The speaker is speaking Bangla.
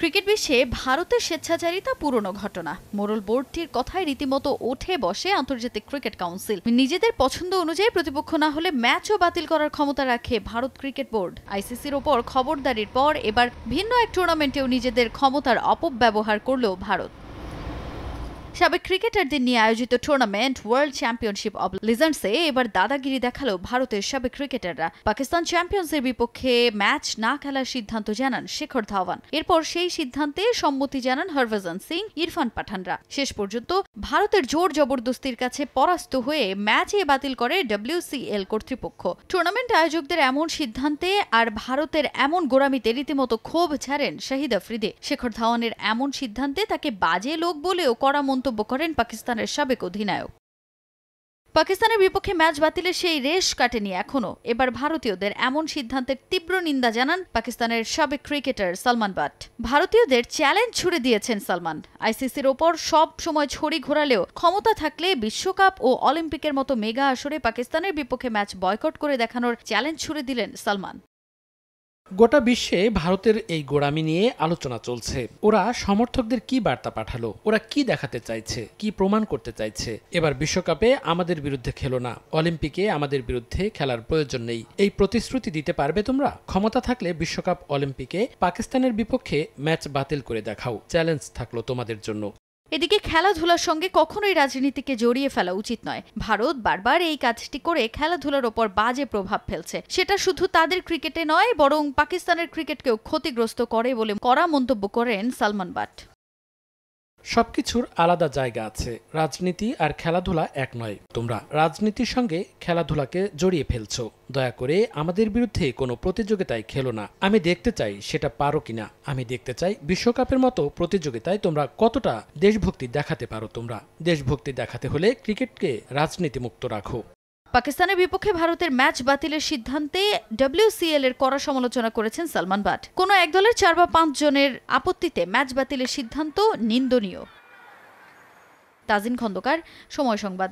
ক্রিকেট বিশ্বে ভারতের স্বেচ্ছাচারিতা পুরনো ঘটনা। মোরল বোর্ডটির কথায় রীতিমতো ওঠে বসে আন্তর্জাতিক ক্রিকেট কাউন্সিল। নিজেদের পছন্দ অনুযায়ী প্রতিপক্ষ না হলে ম্যাচও বাতিল করার ক্ষমতা রাখে ভারত ক্রিকেট বোর্ড। আইসিসির ওপর খবরদারির পর এবার ভিন্ন এক টুর্নামেন্টেও নিজেদের ক্ষমতার অপব্যবহার করল ভারত। সাবেক ক্রিকেটারদের নিয়ে আয়োজিত টুর্নামেন্ট ওয়ার্ল্ড চ্যাম্পিয়নশিপ অব লিজেন্ডসে এবার দাদাগিরি দেখালো ভারতের সাবেক ক্রিকেটাররা। পাকিস্তান চ্যাম্পিয়ন্সের বিপক্ষে ম্যাচ না খেলার সিদ্ধান্ত জানান শিখর ধাওয়ান। এরপর সেই সিদ্ধান্তে সম্মতি জানান হরভজন সিং, ইরফান পাঠানরা। শেষ পর্যন্ত ভারতের জোর জবরদস্তির কাছে পরাস্ত হয়ে ম্যাচই বাতিল করে WCL কর্তৃপক্ষ। টুর্নামেন্ট আয়োজকদের এমন সিদ্ধান্তে আর ভারতের এমন গোড়ামিতে রীতিমতো ক্ষোভ ছাড়েন শাহিদ আফ্রিদি। শিখর ধাওয়ানের এমন সিদ্ধান্তে তাকে বাজে লোক বলেও কড়া মন্তব্য করেন পাকিস্তানের সাবেক অধিনায়ক। পাকিস্তানের বিপক্ষে ম্যাচ বাতিলের সেই রেশ কাটেনি এখনো। এবার ভারতীয়দের এমন সিদ্ধান্তের তীব্র নিন্দা জানান পাকিস্তানের সাবেক ক্রিকেটার সালমান বাট। ভারতীয়দের চ্যালেঞ্জ ছুড়ে দিয়েছেন সালমান। আইসিসির ওপর সব সময় ছড়ি ঘোরালেও ক্ষমতা থাকলে বিশ্বকাপ ও অলিম্পিকের মতো মেগা আসরে পাকিস্তানের বিপক্ষে ম্যাচ বয়কট করে দেখানোর চ্যালেঞ্জ ছুড়ে দিলেন সালমান। গোটা বিশ্বে ভারতের এই গোড়ামি নিয়ে আলোচনা চলছে। ওরা সমর্থকদের কি বার্তা পাঠালো, ওরা কি দেখাতে চাইছে, কি প্রমাণ করতে চাইছে। এবার বিশ্বকাপে আমাদের বিরুদ্ধে খেলো না, অলিম্পিকে আমাদের বিরুদ্ধে খেলার প্রয়োজন নেই, এই প্রতিশ্রুতি দিতে পারবে তোমরা? ক্ষমতা থাকলে বিশ্বকাপ অলিম্পিকে পাকিস্তানের বিপক্ষে ম্যাচ বাতিল করে দেখাও, চ্যালেঞ্জ থাকলো তোমাদের জন্য। এদিকে খেলাধুলার সঙ্গে কখনোই রাজনীতিকে জড়িয়ে ফেলা উচিত নয়। ভারত বারবার এই কাজটি করে খেলাধুলার ওপর বাজে প্রভাব ফেলছে। সেটা শুধু তাদের ক্রিকেটে নয়, বরং পাকিস্তানের ক্রিকেটকেও ক্ষতিগ্রস্ত করে বলে কড়া মন্তব্য করেন সালমান বাট। সবকিছুর আলাদা জায়গা আছে, রাজনীতি আর খেলাধুলা এক নয়। তোমরা রাজনীতির সঙ্গে খেলাধুলাকে জড়িয়ে ফেলছো। দয়া করে আমাদের বিরুদ্ধে কোনো প্রতিযোগিতায় খেলো না। আমি দেখতে চাই সেটা পারো কিনা। আমি দেখতে চাই বিশ্বকাপের মতো প্রতিযোগিতায় তোমরা কতটা দেশভক্তি দেখাতে পারো। তোমরা দেশভক্তি দেখাতে হলে ক্রিকেটকে রাজনীতিমুক্ত রাখো। পাকিস্তানের বিপক্ষে ভারতের ম্যাচ বাতিলের সিদ্ধান্তে WCL এর কড়া সমালোচনা করেছেন সালমান বাট। কোনো এক দলের 4 বা 5 জনের আপত্তিতে ম্যাচ বাতিলের সিদ্ধান্ত নিন্দনীয়। তাজিন খন্দকার, সময় সংবাদ।